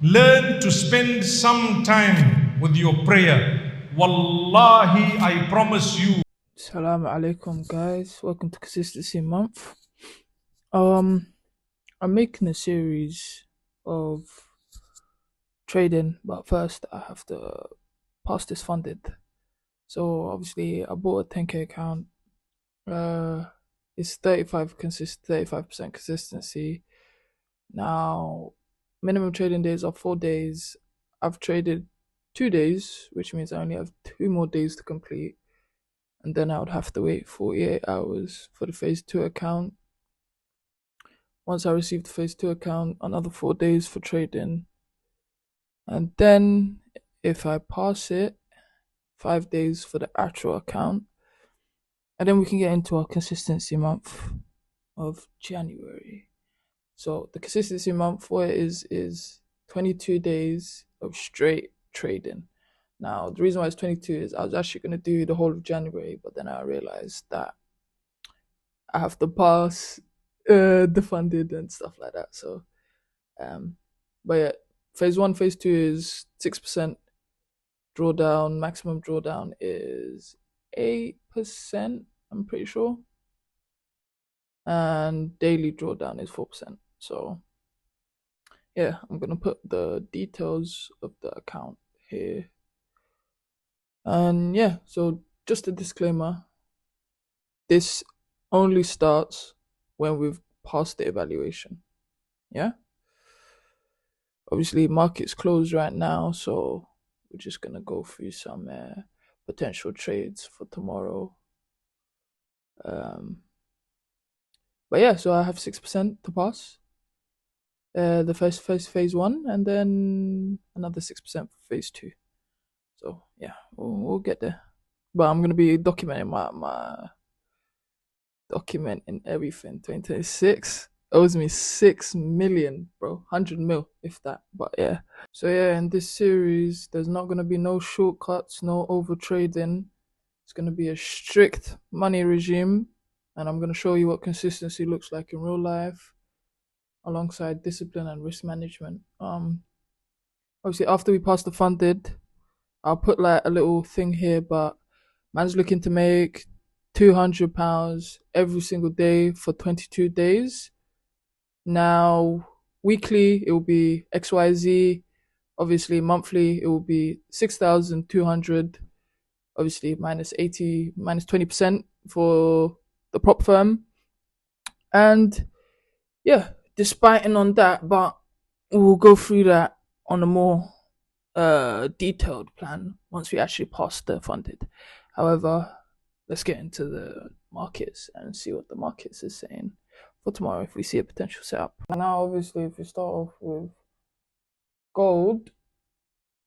Learn to spend some time with your prayer. Wallahi, I promise you. Assalamu alaikum, guys. Welcome to Consistency Month. Um, I'm making a series of trading, but first I have to pass this funded. So obviously I bought a 10k account. Uh, it's 35% consistency. Now, minimum trading days are 4 days. I've traded 2 days, which means I only have 2 more days to complete, and then I would have to wait 48 hours for the phase two account. Once I receive the phase two account, another 4 days for trading. And then if I pass it, 5 days for the actual account. And then we can get into our consistency month of January. So the consistency month, what it is 22 days of straight trading. Now, the reason why it's 22 is I was actually going to do the whole of January, but then I realized that I have to pass the funded and stuff like that. So, but yeah, phase one, phase two is 6% drawdown. Maximum drawdown is 8%. I'm pretty sure, and daily drawdown is 4%. So yeah, I'm gonna put the details of the account here. And yeah, so just a disclaimer: this only starts when we've passed the evaluation. Yeah. Obviously, market's closed right now, so we're just gonna go through some potential trades for tomorrow. Um, but yeah, so I have 6% to pass. The first phase one, and then another 6% for phase two. So yeah, we'll get there. But I'm gonna be documenting my documenting everything. 2026 owes me 6 million, bro. 100 mil, if that. But yeah. So yeah, in this series, there's not gonna be no shortcuts, no over trading. It's gonna be a strict money regime, and I'm gonna show you what consistency looks like in real life, alongside discipline and risk management. Obviously after we pass the funded, I'll put like a little thing here, but man's looking to make £200 every single day for 22 days. Now, weekly it will be XYZ. Obviously, monthly it will be 6,200. Obviously, minus 80, minus 20% for the prop firm. And yeah, despite and on that, but we'll go through that on a more detailed plan once we actually pass the funded. However, let's get into the markets and see what the markets is saying for tomorrow if we see a potential setup. Now, obviously, if we start off with gold,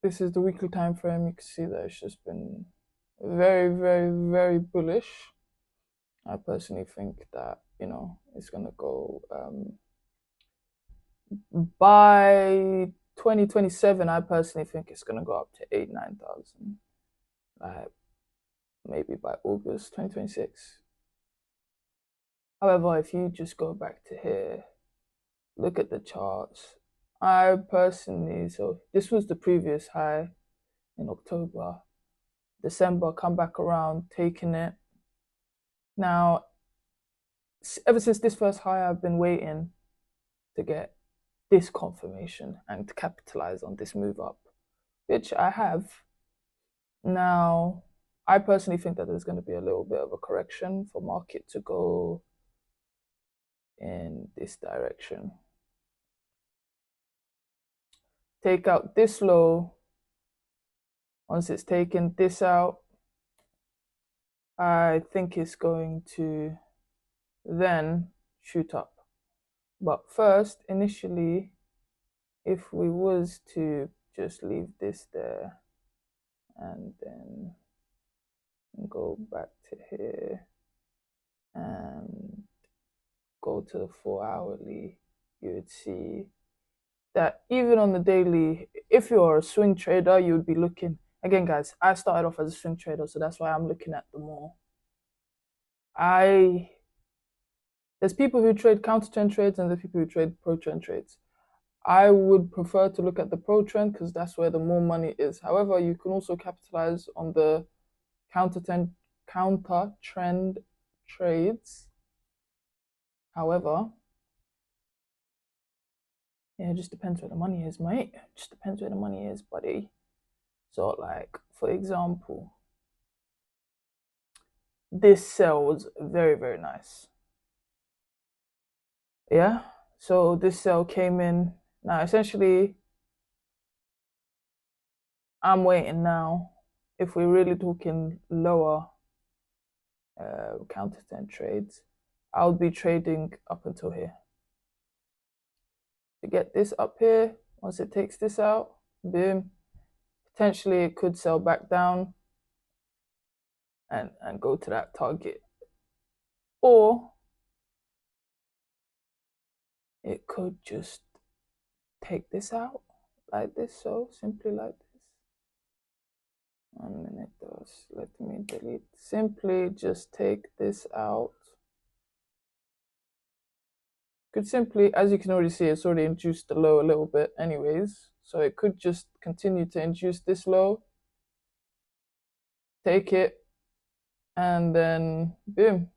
this is the weekly time frame. You can see that it's just been very, very, very bullish. I personally think that it's gonna go by 2027. I personally think it's gonna go up to 8-9,000. Like maybe by August 2026. However, if you just go back to here, look at the charts. I personally, so this was the previous high in October. December, come back around, taking it. Now, ever since this first high, I've been waiting to get this confirmation and to capitalize on this move up, which I have. Now, I personally think that there's going to be a little bit of a correction for market to go in this direction. Take out this low. Once it's taken this out, I think it's going to then shoot up. But first, initially, if we was to just leave this there and then go back to here and go to the 4 hourly, you would see that even on the daily, if you're a swing trader, you would be looking again, guys. I started off as a swing trader, so that's why I'm looking at the more. There's people who trade counter trend trades and there's people who trade pro trend trades. I would prefer to look at the pro trend because that's where the more money is. However, you can also capitalize on the counter trend trades. However, yeah, it just depends where the money is, mate. It just depends where the money is, buddy. So, like, for example, this sell was very, very nice. Yeah, so this sell came in. Now, essentially, I'm waiting now. If we're really talking lower counter trades, I'll be trading up until here. To get this up here, once it takes this out, boom, potentially it could sell back down and go to that target. Or it could just take this out like this, so simply like this. 1 minute, let me delete. Simply just take this out. Could simply, as you can already see, it's already induced the low a little bit anyways, so it could just continue to induce this low, take it, and then boom,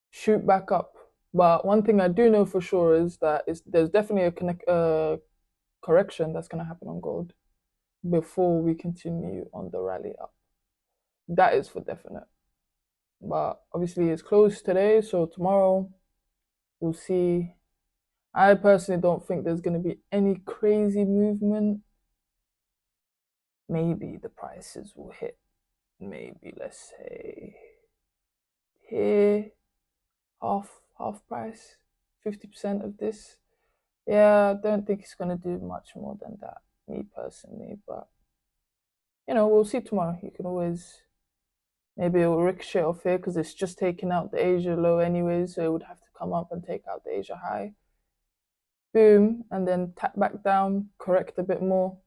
shoot back up. But one thing I do know for sure is that there's definitely a correction that's going to happen on gold before we continue on the rally up. That is for definite. But obviously it's closed today, so tomorrow we'll see. I personally don't think there's going to be any crazy movement. Maybe the prices will hit, maybe let's say here, half price, 50% of this. Yeah, I don't think it's going to do much more than that, me personally. But, you know, we'll see tomorrow. You can always, maybe it will ricochet off here because it's just taking out the Asia low anyway, so it would have to come up and take out the Asia high. Boom, and then tap back down, correct a bit more.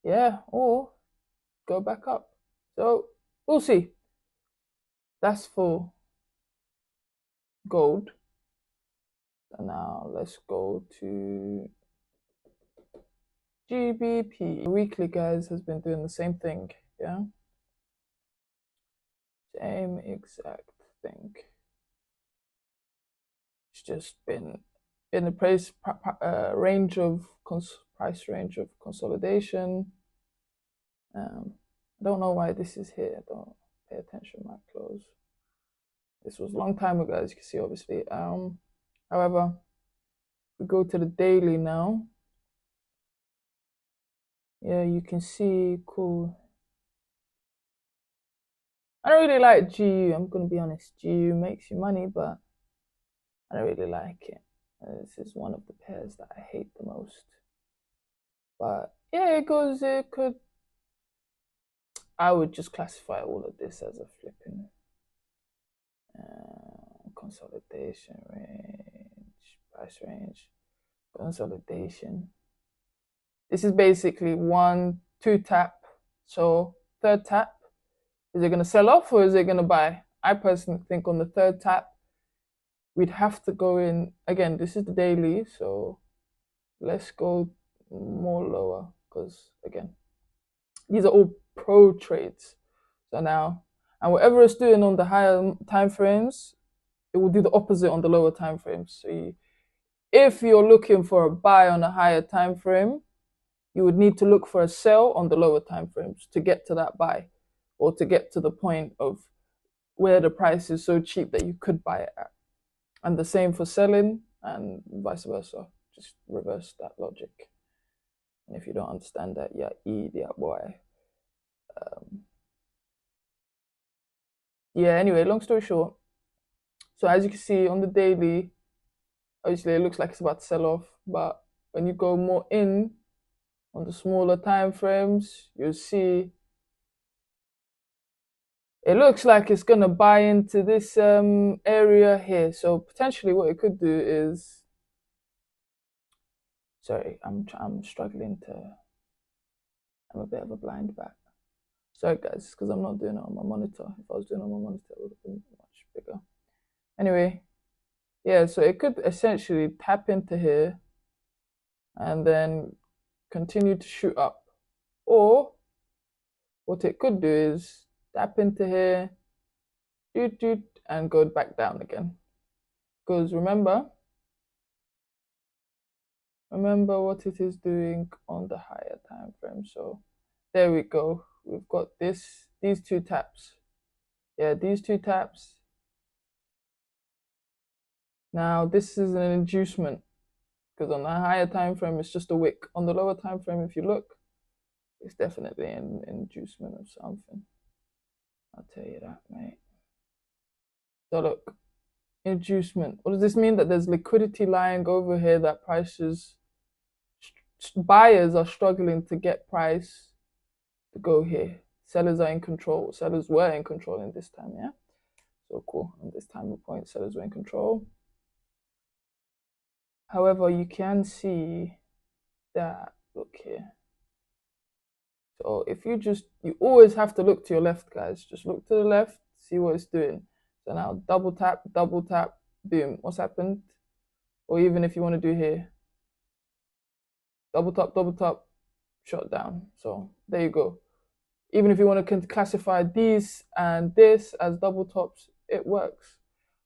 Yeah, or go back up. So we'll see. That's for gold. And now let's go to GBP. Weekly, guys, has been doing the same thing. Yeah, same exact thing. It's just been in the price range of consolidation. I don't know why this is here. Don't pay attention to my close. This was a long time ago, as you can see, obviously. However, we go to the daily now. Yeah, you can see, cool. I don't really like GU, I'm gonna be honest. GU makes you money, but I don't really like it. This is one of the pairs that I hate the most. But yeah, it could. I would just classify all of this as a flipping consolidation range, price range, consolidation. This is basically 1, 2 tap. So third tap, is it going to sell off or is it going to buy? I personally think on the third tap, we'd have to go in. Again, this is the daily, so let's go more lower because, again, these are all pro trades. So now, and whatever it's doing on the higher time frames, it will do the opposite on the lower time frames. So if you're looking for a buy on a higher time frame, you would need to look for a sell on the lower time frames to get to that buy, or to get to the point of where the price is so cheap that you could buy it at. And the same for selling and vice versa. Just reverse that logic. And if you don't understand that, yeah, idiot boy. Yeah, anyway, long story short. So as you can see on the daily, obviously it looks like it's about to sell off, but when you go more in on the smaller time frames, you'll see it looks like it's gonna buy into this area here. So potentially what it could do is, sorry, I'm struggling to, I'm a bit of a blind bat. Sorry guys, because I'm not doing it on my monitor. If I was doing it on my monitor, it would have been much bigger. Anyway, yeah, so it could essentially tap into here and then continue to shoot up. Or what it could do is tap into here, doot doot, and go back down again. Because remember what it is doing on the higher time frame. So there we go. We've got these two taps. Yeah, these two taps. Now this is an inducement because on the higher time frame it's just a wick. On the lower time frame, if you look, it's definitely an inducement of something. I'll tell you that, mate. So look, inducement. What does this mean? That there's liquidity lying over here that prices, buyers are struggling to get price to go here. Sellers are in control. Sellers were in control in this time, yeah? So cool. On this time of point, sellers were in control. However, you can see that, look here. So if you always have to look to your left, guys. Just look to the left, see what it's doing. So now double tap, boom. What's happened? Or even if you want to do here, double tap, shut down. So there you go. Even if you want to classify these and this as double tops, it works.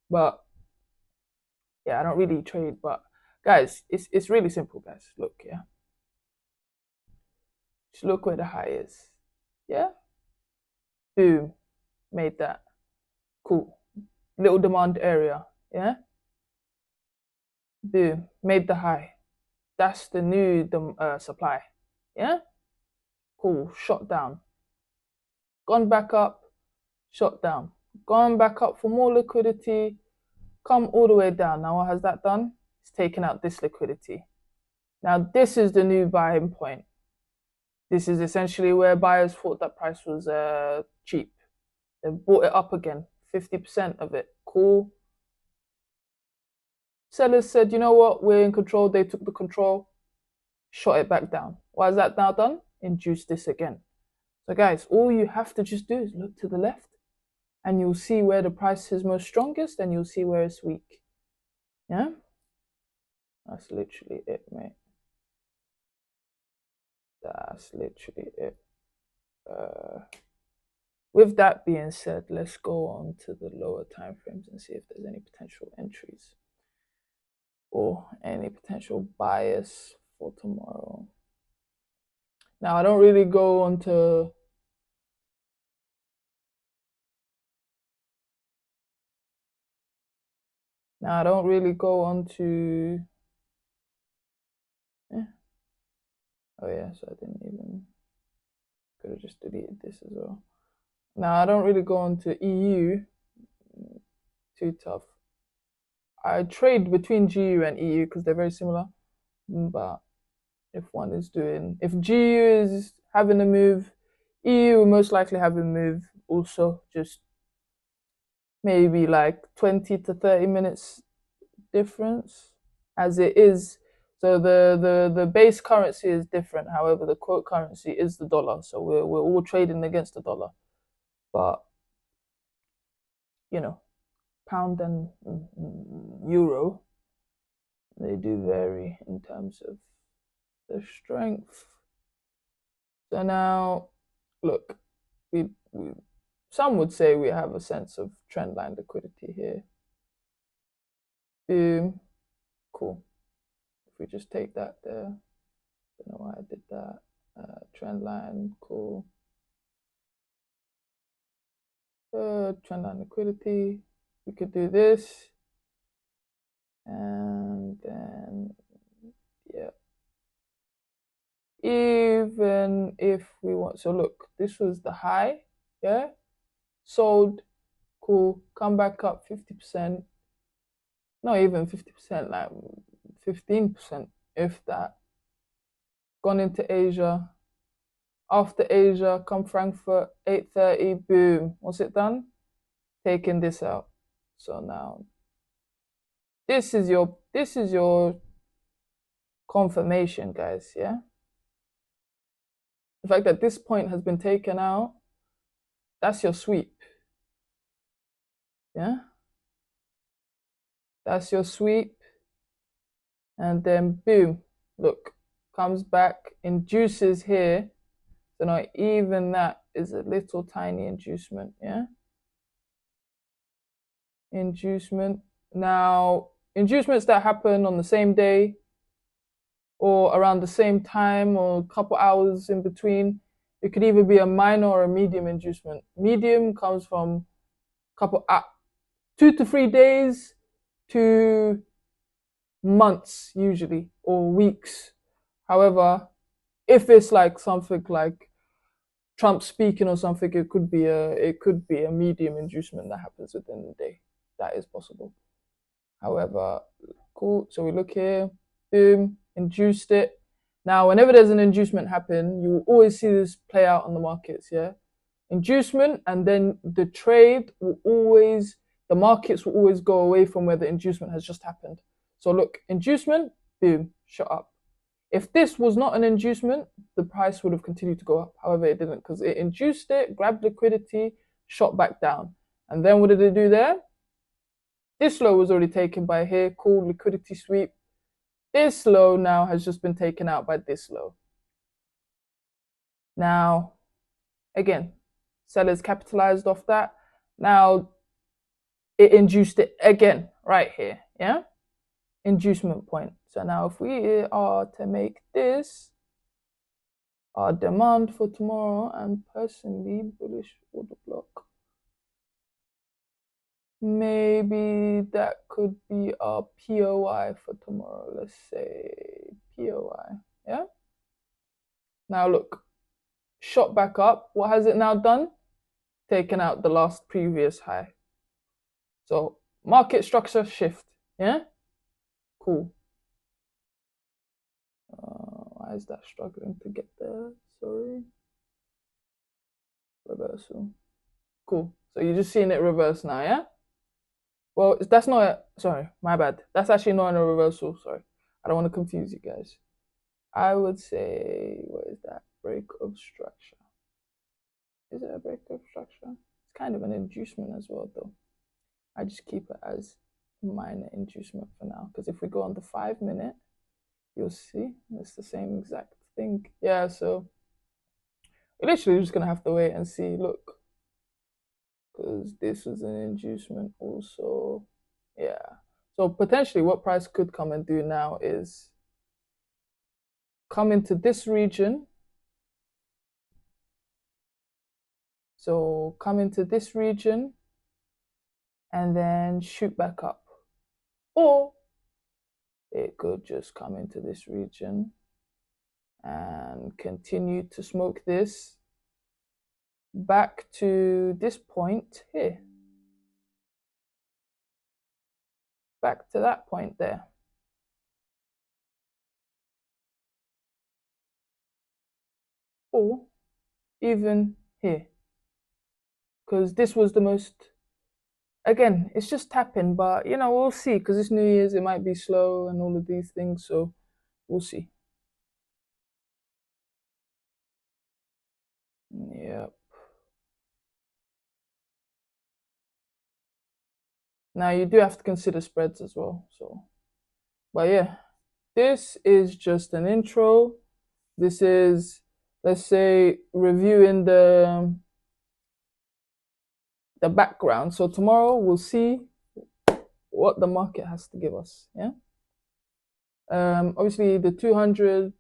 But yeah, I don't really trade. But guys, it's really simple, guys. Look, yeah. Just look where the high is. Yeah. Boom. Made that. Cool. Little demand area. Yeah. Boom. Made the high. That's the new supply. Yeah. Cool. Shot down. Gone back up. Shot down. Gone back up for more liquidity. Come all the way down. Now what has that done? It's taken out this liquidity. Now this is the new buying point. This is essentially where buyers thought that price was cheap. They bought it up again, 50% of it. Cool. Sellers said, you know what, we're in control. They took the control, shot it back down. Why is that now done? Induce this again. So guys, all you have to just do is look to the left and you'll see where the price is most strongest and you'll see where it's weak. Yeah? That's literally it, mate. That's literally it. With that being said, let's go on to the lower time frames and see if there's any potential entries or any potential bias for tomorrow. Now, I don't really go on to oh yeah, so I didn't even, could have just deleted this as well. Now, I don't really go on to EU, too tough. I trade between GU and EU because they're very similar, but if GU is having a move, EU will most likely have a move also, just maybe like 20 to 30 minutes difference as it is. So the base currency is different. However, the quote currency is the dollar. So we're all trading against the dollar. But, you know, pound and euro, they do vary in terms of the strength. So now, look, some would say we have a sense of trendline liquidity here. Boom. Cool. If we just take that there, don't know why I did that. Trendline, cool. Trendline liquidity. We could do this. And then, yeah. Even if we want, so look, this was the high, yeah? Sold, cool, come back up 50%. Not even 50%, like 15%, if that. Gone into Asia. After Asia, come Frankfurt, 8:30, boom. What's it done? Taking this out. So now, this is your confirmation, guys, yeah? The fact that this point has been taken out, that's your sweep. Yeah? That's your sweep. And then boom, look, comes back, induces here. So now even that is a little tiny inducement, yeah? Inducement. Now, inducements that happen on the same day or around the same time or a couple hours in between, it could either be a minor or a medium inducement. Medium comes from couple 2 to 3 days to months usually, or weeks. However, if it's like something like Trump speaking or something, it could be a medium inducement that happens within the day. That is possible. However, cool. So we look here, boom, induced it. Now, whenever there's an inducement happen, you will always see this play out on the markets, yeah? Inducement, and then the markets will always go away from where the inducement has just happened. So look, inducement, boom, shot up. If this was not an inducement, the price would have continued to go up. However, it didn't, because it induced it, grabbed liquidity, shot back down. And then what did it do there? This low was already taken by here, cool, liquidity sweep. This low now has just been taken out by this low. Now, again, sellers capitalized off that. Now, it induced it again right here, yeah? Inducement point. So now if we are to make this our demand for tomorrow, and personally bullish order block, maybe that could be our POI for tomorrow. Let's say POI, yeah? Now look, shot back up. What has it now done? Taken out the last previous high. So market structure shift, yeah? Cool. Why is that struggling to get there? Sorry. Reversal. Cool. So you're just seeing it reverse now, yeah? Well, that's not sorry, my bad. That's actually not in a reversal, sorry. I don't want to confuse you guys. I would say, what is that? Break of structure. Is it a break of structure? It's kind of an inducement as well, though. I just keep it as minor inducement for now, because if we go on the 5 minute, you'll see it's the same exact thing. Yeah, so we're literally just gonna have to wait and see. Look, because this was an inducement also. Yeah, so potentially what price could come and do now is come into this region. So come into this region and then shoot back up, or it could just come into this region and continue to smoke this back to this point here, back to that point there. Or even here, because this was the most, again, it's just tapping, but you know, we'll see, because it's New Year's, it might be slow and all of these things, so we'll see. Yep. Now you do have to consider spreads as well, so, but yeah, this is just an intro. This is, let's say, reviewing the background. So tomorrow we'll see what the market has to give us, yeah? Obviously the 200,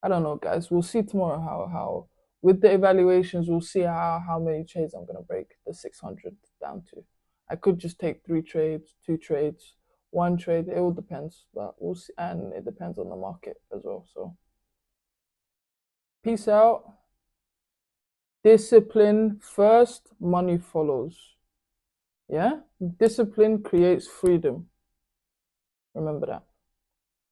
I don't know, guys. We'll see tomorrow how with the evaluations, we'll see how many trades I'm gonna break the 600 down to. I could just take 3 trades, 2 trades, 1 trade. It all depends, but we'll see, and it depends on the market as well. So peace out. Discipline first, money follows. Yeah? Discipline creates freedom. Remember that.